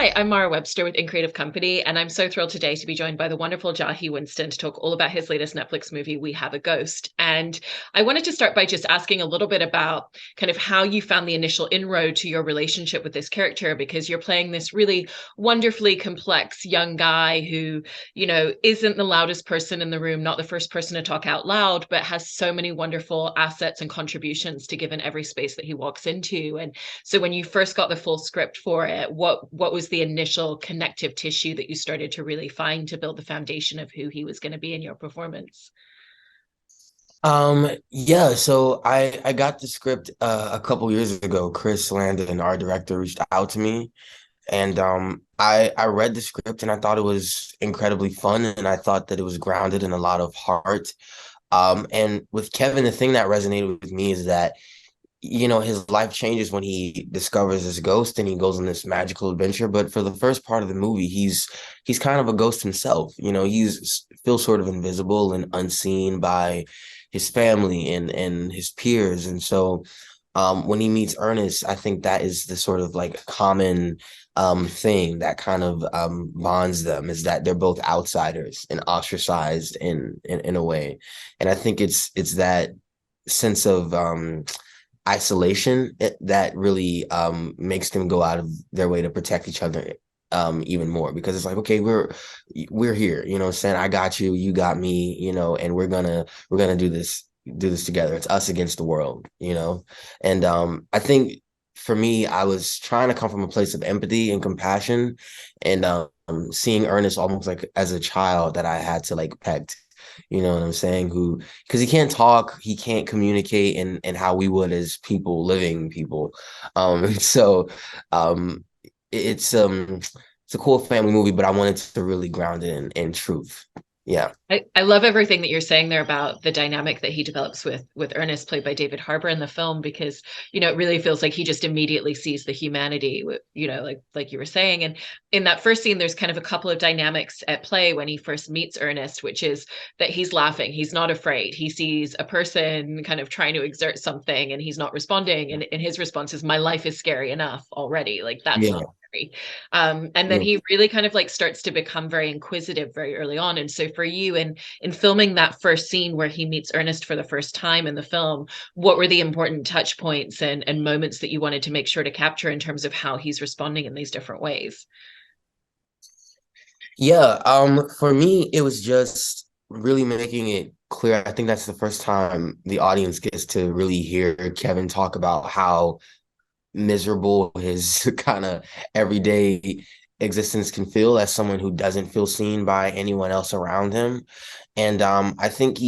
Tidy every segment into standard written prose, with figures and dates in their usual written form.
Hi, I'm Mara Webster with In Creative Company, and I'm so thrilled today to be joined by the wonderful Jahi Winston to talk all about his latest Netflix movie, We Have a Ghost. And I wanted to start by just asking a little bit about kind of how you found the initial inroad to your relationship with this character, because you're playing this really wonderfully complex young guy who, isn't the loudest person in the room, not the first person to talk out loud, but has so many wonderful assets and contributions to give in every space that he walks into. And so when you first got the full script for it, what was the initial connective tissue that you started to really find to build the foundation of who he was going to be in your performance? Yeah, so I got the script a couple years ago. Chris Landon, our director, reached out to me and I read the script and I thought it was incredibly fun and I thought that it was grounded in a lot of heart. And with Kevin, the thing that resonated with me is that his life changes when he discovers this ghost and he goes on this magical adventure. But for the first part of the movie, he's kind of a ghost himself. He's feels sort of invisible and unseen by his family and his peers. And so when he meets Ernest, I think that is the sort of like common thing that kind of bonds them is that they're both outsiders and ostracized in a way. And I think it's that sense of isolation that really makes them go out of their way to protect each other even more because it's like, okay, we're here, what I'm saying? I got you, you got me, and we're gonna do this together. It's us against the world, and I think for me, I was trying to come from a place of empathy and compassion, and seeing Ernest almost like as a child that I had to like pet, you know what I'm saying? Who, because he can't talk, he can't communicate in how we would as people, living people. So um, it's a cool family movie, but I wanted to really ground it in truth. Yeah. I love everything that you're saying there about the dynamic that he develops with Ernest, played by David Harbour in the film, because it really feels like he just immediately sees the humanity, like you were saying. And in that first scene, there's kind of a couple of dynamics at play when he first meets Ernest, which is that he's laughing, he's not afraid. He sees a person kind of trying to exert something and he's not responding. And his response is, "My life is scary enough already. Like that's not Yeah. scary." And then Yeah. he really kind of like starts to become very inquisitive very early on. And so for you, in filming that first scene where he meets Ernest for the first time in the film, what were the important touch points and moments that you wanted to make sure to capture in terms of how he's responding in these different ways? Yeah, for me, it was just really making it clear. I think that's the first time the audience gets to really hear Kevin talk about how miserable his kind of everyday existence can feel as someone who doesn't feel seen by anyone else around him. And I think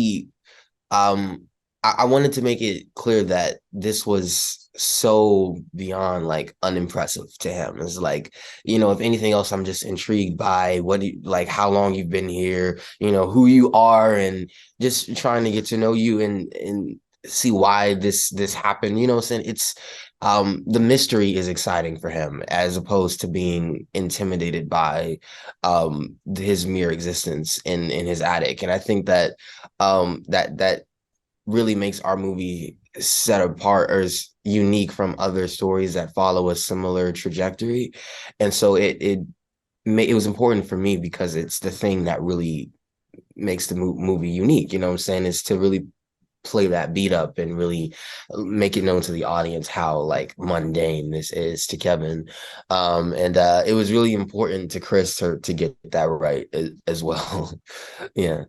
I wanted to make it clear that this was so beyond like unimpressive to him. It's like, if anything else, I'm just intrigued by like how long you've been here, who you are, and just trying to get to know you and see why this happened. You know what I'm saying? It's the mystery is exciting for him as opposed to being intimidated by his mere existence in his attic. And I think that that really makes our movie set apart or is unique from other stories that follow a similar trajectory. And so it was important for me because it's the thing that really makes the movie unique. You know what I'm saying? Is to really play that beat up and really make it known to the audience how like mundane this is to Kevin. And it was really important to Chris to get that right as well. Yeah.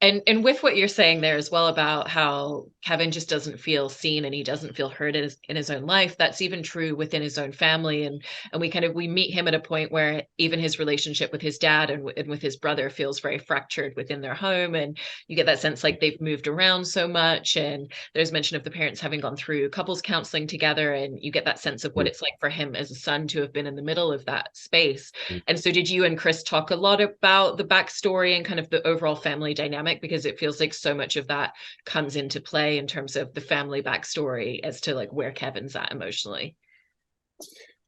And with what you're saying there as well about how Kevin just doesn't feel seen and he doesn't feel heard in his own life, that's even true within his own family. And we meet him at a point where even his relationship with his dad and with his brother feels very fractured within their home. And you get that sense like they've moved around so much. And there's mention of the parents having gone through couples counseling together. And you get that sense of what it's like for him as a son to have been in the middle of that space. And so, did you and Chris talk a lot about the backstory and kind of the overall family dynamic? Because it feels like so much of that comes into play in terms of the family backstory as to like where Kevin's at emotionally.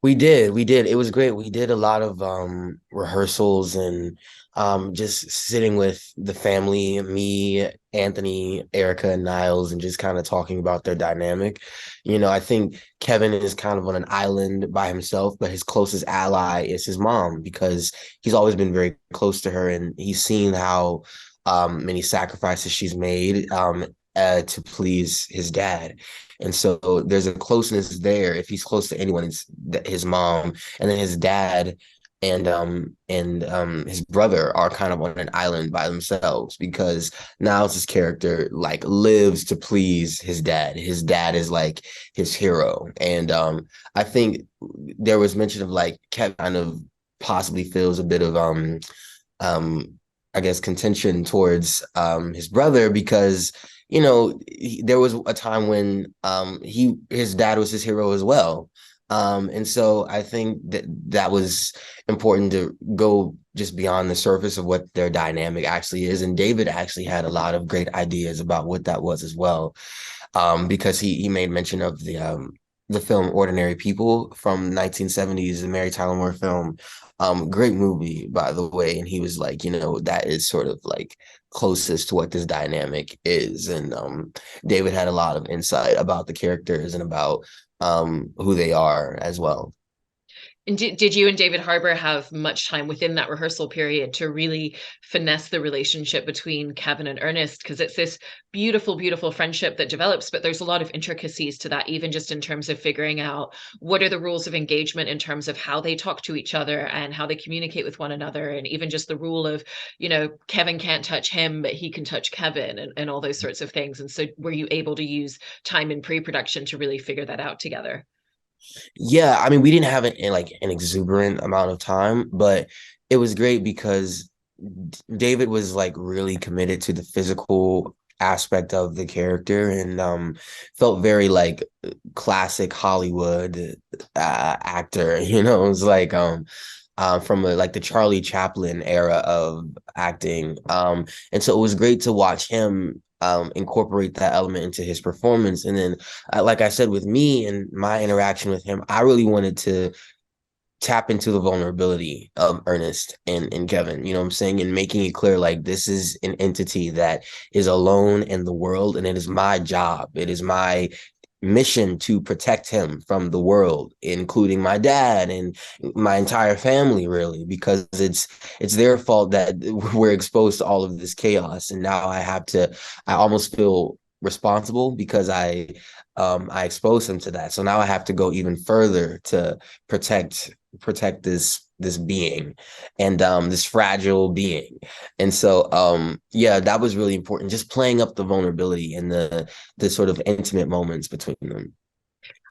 We did. It was great. We did a lot of rehearsals and just sitting with the family, me, Anthony, Erica, and Niles, and just kind of talking about their dynamic. You know, I think Kevin is kind of on an island by himself, but his closest ally is his mom because he's always been very close to her and he's seen how many sacrifices she's made to please his dad. And so there's a closeness there. If he's close to anyone, it's his mom, and then his dad and his brother are kind of on an island by themselves because Niles' character like lives to please his dad. His dad is like his hero. And I think there was mention of like Kevin kind of possibly feels a bit of um I guess contention towards his brother because there was a time when his dad was his hero as well. And so I think that was important to go just beyond the surface of what their dynamic actually is. And David actually had a lot of great ideas about what that was as well, because he made mention of the film Ordinary People from 1970s, the Mary Tyler Moore film. Great movie, by the way. And he was like, that is sort of like closest to what this dynamic is. And David had a lot of insight about the characters and about who they are as well. And did you and David Harbour have much time within that rehearsal period to really finesse the relationship between Kevin and Ernest? Because it's this beautiful, beautiful friendship that develops, but there's a lot of intricacies to that, even just in terms of figuring out what are the rules of engagement in terms of how they talk to each other and how they communicate with one another. And even just the rule of, Kevin can't touch him, but he can touch Kevin and all those sorts of things. And so were you able to use time in pre-production to really figure that out together? Yeah, I mean, we didn't have like an exuberant amount of time, but it was great because David was like really committed to the physical aspect of the character and felt very like classic Hollywood actor, it was like from like the Charlie Chaplin era of acting. And so it was great to watch him incorporate that element into his performance. And then, like I said, with me and my interaction with him, I really wanted to tap into the vulnerability of Ernest and Kevin, you know what I'm saying? And making it clear like this is an entity that is alone in the world and it is my job. It is my mission to protect him from the world, including my dad and my entire family, really, because it's their fault that we're exposed to all of this chaos. And now I almost feel responsible because I exposed him to that. So now I have to go even further to protect this being and this fragile being. And so yeah, that was really important, just playing up the vulnerability and the sort of intimate moments between them.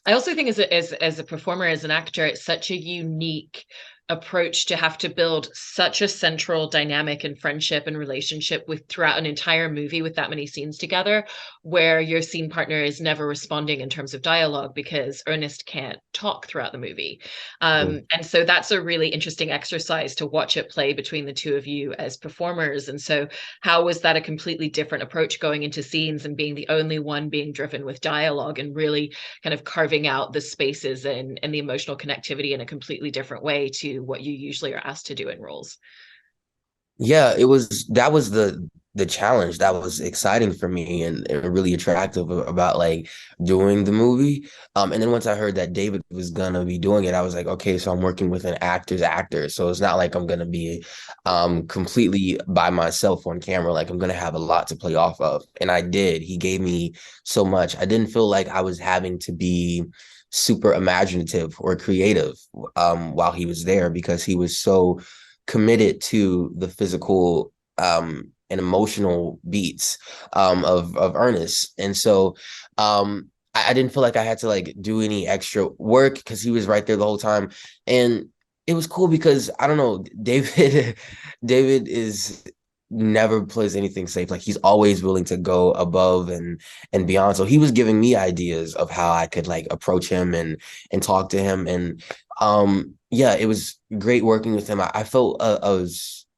I also think as a performer, as an actor, it's such a unique approach to have to build such a central dynamic and friendship and relationship with throughout an entire movie with that many scenes together, where your scene partner is never responding in terms of dialogue because Ernest can't talk throughout the movie. And so that's a really interesting exercise to watch it play between the two of you as performers. And so how was that a completely different approach going into scenes and being the only one being driven with dialogue and really kind of carving out the spaces and the emotional connectivity in a completely different way to what you usually are asked to do in roles? Yeah, that was the challenge that was exciting for me and really attractive about like doing the movie. And then once I heard that David was gonna be doing it, I was like, okay, so I'm working with an actor's actor. So it's not like I'm gonna be completely by myself on camera. Like I'm gonna have a lot to play off of. And I did. He gave me so much. I didn't feel like I was having to be super imaginative or creative while he was there because he was so committed to the physical and emotional beats of Ernest. And so I didn't feel like I had to like do any extra work because he was right there the whole time. And it was cool because I don't know, David David is never plays anything safe. Like he's always willing to go above and beyond. So he was giving me ideas of how I could like approach him and talk to him. And yeah, it was great working with him. I felt a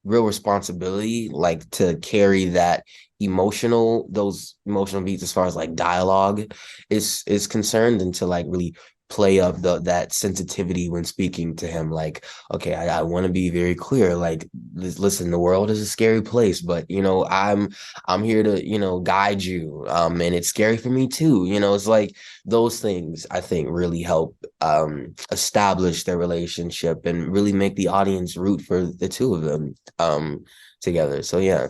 real responsibility like to carry those emotional beats as far as like dialogue is concerned and to like really play up that sensitivity when speaking to him. Like, okay, I want to be very clear. Like, listen, the world is a scary place, but I'm here to, guide you. And it's scary for me too. It's like those things I think really help establish their relationship and really make the audience root for the two of them together. So yeah.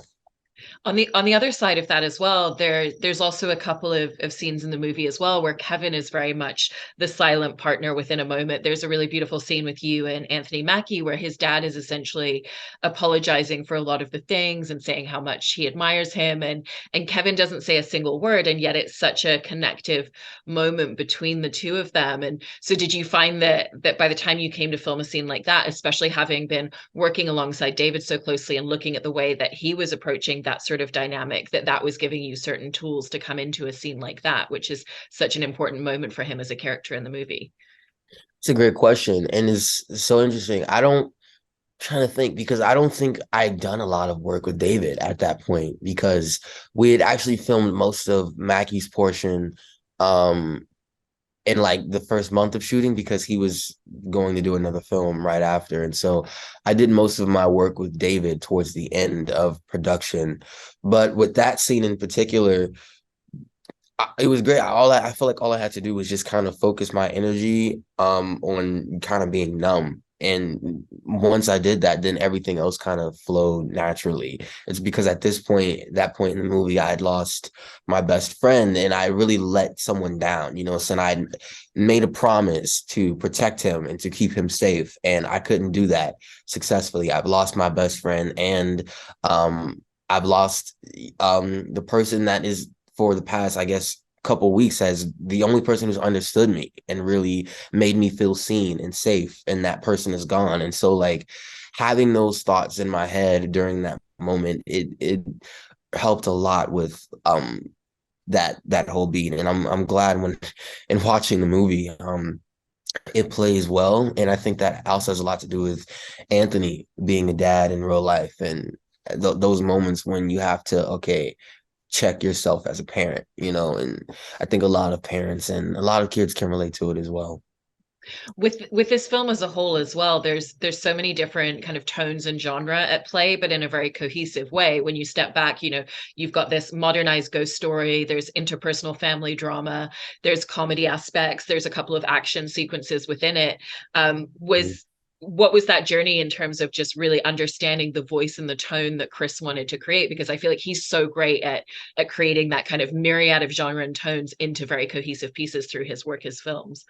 On the other side of that as well, there's also a couple of scenes in the movie as well where Kevin is very much the silent partner within a moment. There's a really beautiful scene with you and Anthony Mackie where his dad is essentially apologizing for a lot of the things and saying how much he admires him, and Kevin doesn't say a single word, and yet it's such a connective moment between the two of them. And so did you find that by the time you came to film a scene like that, especially having been working alongside David so closely and looking at the way that he was approaching that sort of dynamic, that was giving you certain tools to come into a scene like that, which is such an important moment for him as a character in the movie? It's a great question, and it's so interesting. I don't trying to think because I don't think I'd done a lot of work with David at that point because we had actually filmed most of Mackie's portion um in like the first month of shooting because he was going to do another film right after. And so I did most of my work with David towards the end of production. But with that scene in particular, it was great. I feel like all I had to do was just kind of focus my energy on kind of being numb. And once I did that, then everything else kind of flowed naturally. It's because at that point in the movie, I had lost my best friend and I really let someone down, so I made a promise to protect him and to keep him safe. And I couldn't do that successfully. I've lost my best friend and I've lost the person that is for the past, I guess, couple weeks as the only person who's understood me and really made me feel seen and safe, and that person is gone. And so like having those thoughts in my head during that moment, it helped a lot with that whole beat. And I'm glad when in watching the movie it plays well. And I think that also has a lot to do with Anthony being a dad in real life and those moments when you have to, okay, check yourself as a parent, and I think a lot of parents and a lot of kids can relate to it as well. With this film as a whole as well, there's so many different kind of tones and genre at play, but in a very cohesive way. When you step back, you've got this modernized ghost story, there's interpersonal family drama, there's comedy aspects, there's a couple of action sequences within it. Was What was that journey in terms of just really understanding the voice and the tone that Chris wanted to create? Because I feel like he's so great at creating that kind of myriad of genre and tones into very cohesive pieces through his work as films.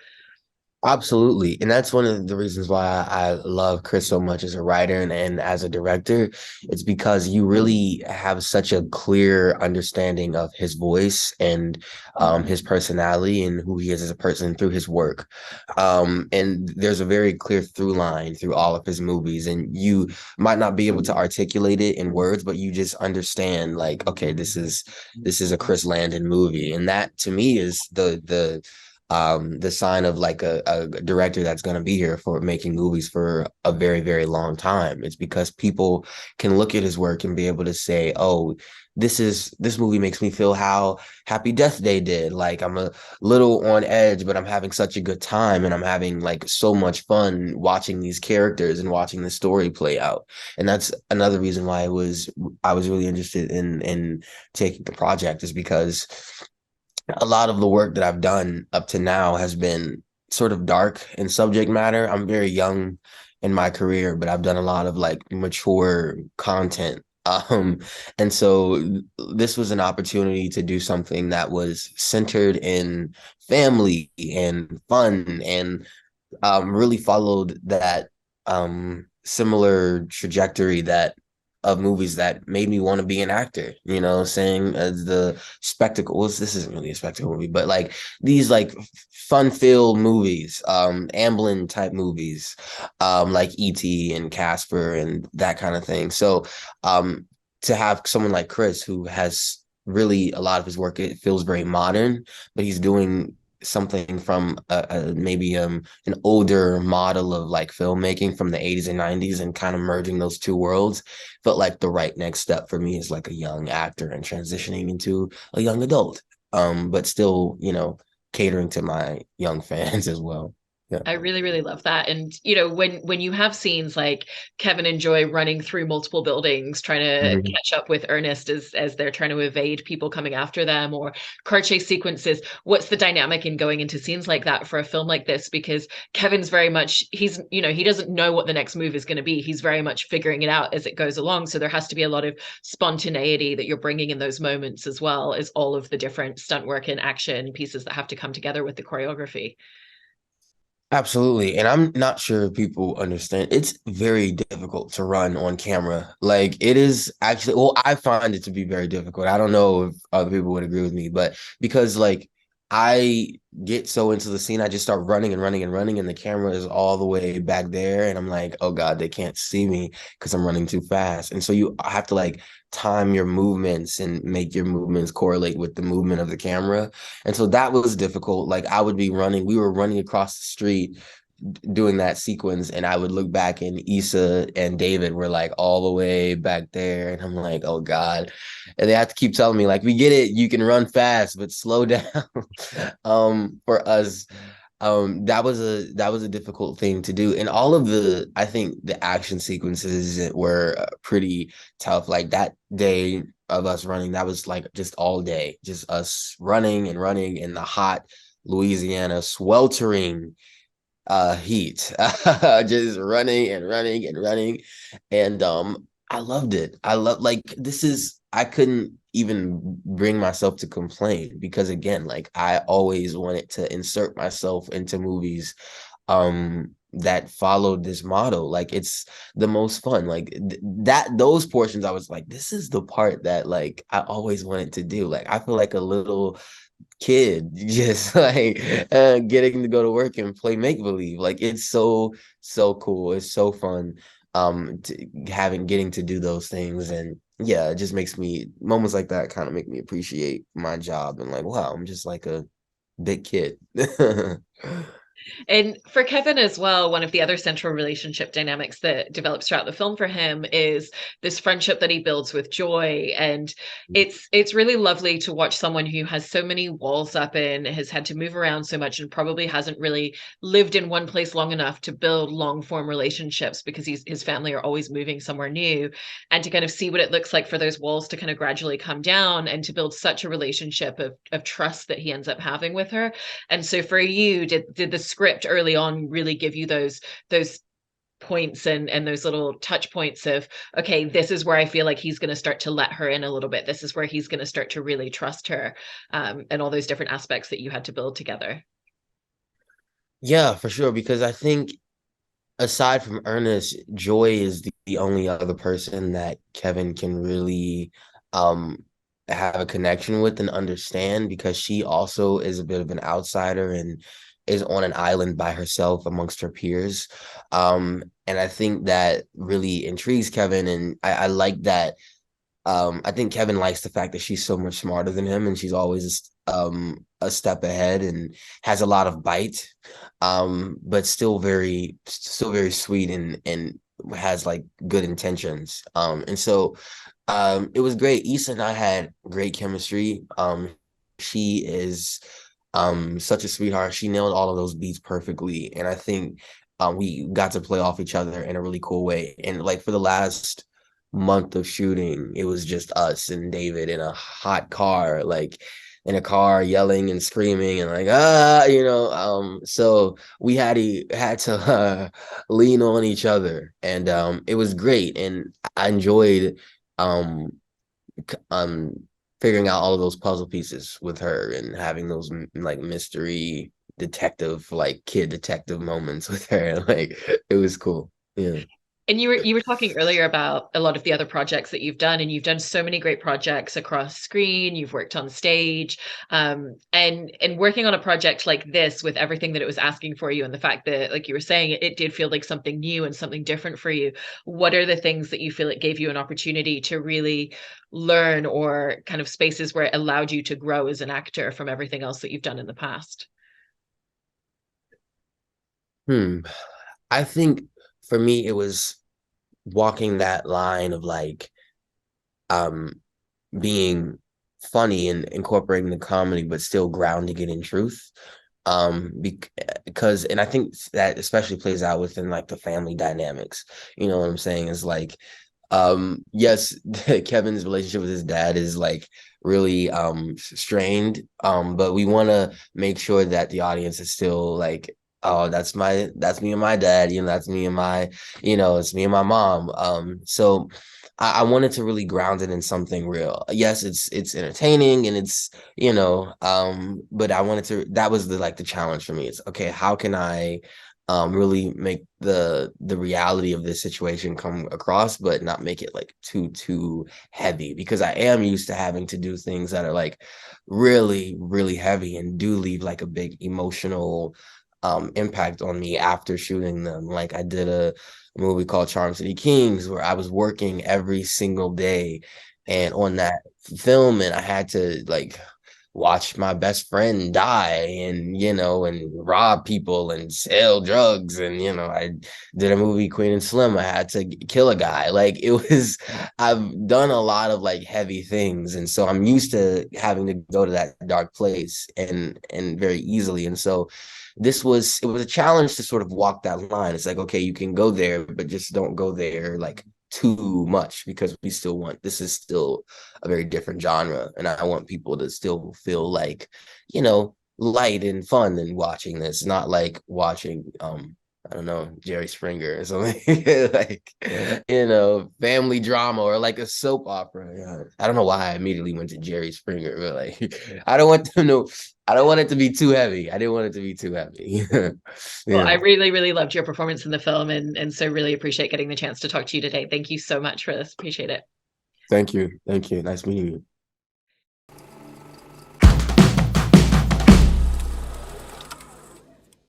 Absolutely. And that's one of the reasons why I love Chris so much as a writer and as a director. It's because you really have such a clear understanding of his voice and his personality and who he is as a person through his work. And there's a very clear through line through all of his movies. And you might not be able to articulate it in words, but you just understand like, okay, this is a Chris Landon movie. And that to me is the sign of like a director that's going to be here for making movies for a very, very long time. It's because people can look at his work and be able to say, oh, this movie makes me feel how Happy Death Day did. Like I'm a little on edge, but I'm having such a good time and I'm having like so much fun watching these characters and watching the story play out. And that's another reason why I was really interested in taking the project, is because a lot of the work that I've done up to now has been sort of dark in subject matter. I'm very young in my career, but I've done a lot of like mature content. And so this was an opportunity to do something that was centered in family and fun and really followed that similar trajectory that of movies that made me want to be an actor, saying as the spectacles. This isn't really a spectacle movie, but like these like fun-filled movies, Amblin type movies, like E.T. and Casper and that kind of thing. So to have someone like Chris who has really a lot of his work, it feels very modern, but he's doing something from maybe an older model of like filmmaking from the 80s and 90s and kind of merging those two worlds felt like the right next step for me as like a young actor and transitioning into a young adult, but still catering to my young fans as well. Yeah. I really, really love that. And when you have scenes like Kevin and Joy running through multiple buildings, trying to Mhm. catch up with Ernest as they're trying to evade people coming after them, or car chase sequences, what's the dynamic in going into scenes like that for a film like this? Because Kevin's very much he doesn't know what the next move is going to be. He's very much figuring it out as it goes along. So there has to be a lot of spontaneity that you're bringing in those moments, as well as all of the different stunt work and action pieces that have to come together with the choreography. Absolutely. And I'm not sure people understand. It's very difficult to run on camera. Like it is actually, well, I find it to be very difficult. I don't know if other people would agree with me, but because like I get so into the scene, I just start running and running and running, and the camera is all the way back there. And I'm like, oh God, they can't see me because I'm running too fast. And so you have to like time your movements and make your movements correlate with the movement of the camera. And so that was difficult. Like I would be running, we were running across the street doing that sequence, and I would look back and Issa and David were like all the way back there. And I'm like, oh God. And they have to keep telling me, like, we get it, you can run fast, but slow down. For us. That was a difficult thing to do. And all of the I think the action sequences were pretty tough. Like that day of us running, that was like just all day, just us running and running in the hot Louisiana sweltering heat. Just running and running and running. And I loved it. I love like this is I couldn't even bring myself to complain because again, like I always wanted to insert myself into movies that followed this model. Like it's the most fun. Like that those portions I was like, this is the part that like I always wanted to do. Like I feel like a little kid just like getting to go to work and play make believe. Like it's so cool. It's so fun getting to do those things. And yeah, it just makes me moments like that kind of make me appreciate my job and like wow, I'm just like a big kid. And for Kevin as well, one of the other central relationship dynamics that develops throughout the film for him is this friendship that he builds with Joy. And it's really lovely to watch someone who has so many walls up and has had to move around so much and probably hasn't really lived in one place long enough to build long form relationships because his family are always moving somewhere new. And to kind of see what it looks like for those walls to kind of gradually come down and to build such a relationship of trust that he ends up having with her. And so for you, did the script early on really give you those points and those little touch points of, okay, this is where I feel like he's going to start to let her in a little bit. This is where he's going to start to really trust her, and all those different aspects that you had to build together. Yeah, for sure. Because I think aside from Ernest, Joy is the only other person that Kevin can really um have a connection with and understand because she also is a bit of an outsider and is on an island by herself amongst her peers. And I think that really intrigues Kevin, and I like that I think Kevin likes the fact that she's so much smarter than him and she's always a step ahead and has a lot of bite, but still very sweet and has like good intentions. And so it was great. Issa and I had great chemistry. She is such a sweetheart. She nailed all of those beats perfectly. And I think we got to play off each other in a really cool way. And like for the last month of shooting, it was just us and David in a hot car, like in a car yelling and screaming and like so we had to lean on each other and it was great and I enjoyed um um figuring out all of those puzzle pieces with her and having those like mystery detective like kid detective moments with her like it was cool. Yeah. And you were talking earlier about a lot of the other projects that you've done, and you've done so many great projects across screen. You've worked on stage, and working on a project like this with everything that it was asking for you, and the fact that, like you were saying, it did feel like something new and something different for you. What are the things that you feel it gave you an opportunity to really learn, or kind of spaces where it allowed you to grow as an actor from everything else that you've done in the past? Hmm. I think for me it was walking that line of like um being funny and incorporating the comedy, but still grounding it in truth. Because, and I think that especially plays out within like the family dynamics. You know what I'm saying? Is like, yes, Kevin's relationship with his dad is like really strained. But we want to make sure that the audience is still like, oh, that's me and my dad, you know, that's me and my, you know, it's me and my mom. So I wanted to really ground it in something real. Yes, it's entertaining and it's, you know, but I wanted to, that was the like the challenge for me. It's okay, how can I really make the reality of this situation come across, but not make it like too heavy, because I am used to having to do things that are like really heavy and do leave like a big emotional impact on me after shooting them. Like I did a movie called Charm City Kings where I was working every single day and on that film, and I had to like watch my best friend die and, you know, and rob people and sell drugs. And, you know, I did a movie, Queen and Slim. I had to kill a guy. Like it was, I've done a lot of like heavy things. And so I'm used to having to go to that dark place and very easily. And so it was a challenge to sort of walk that line. It's like, okay, you can go there, but just don't go there like too much, because we still want, this is still a very different genre, and I want people to still feel like, you know, light and fun and watching this, not like watching I don't know, Jerry Springer or something. Like, you know, family drama or like a soap opera. Yeah. I don't know why I immediately went to Jerry Springer, but like I don't want to know, I don't want it to be too heavy. I didn't want it to be too heavy. Well, I Yeah. really loved your performance in the film, and so really appreciate getting the chance to talk to you today. Thank you so much for this. Appreciate it. Thank you. Thank you. Nice meeting you.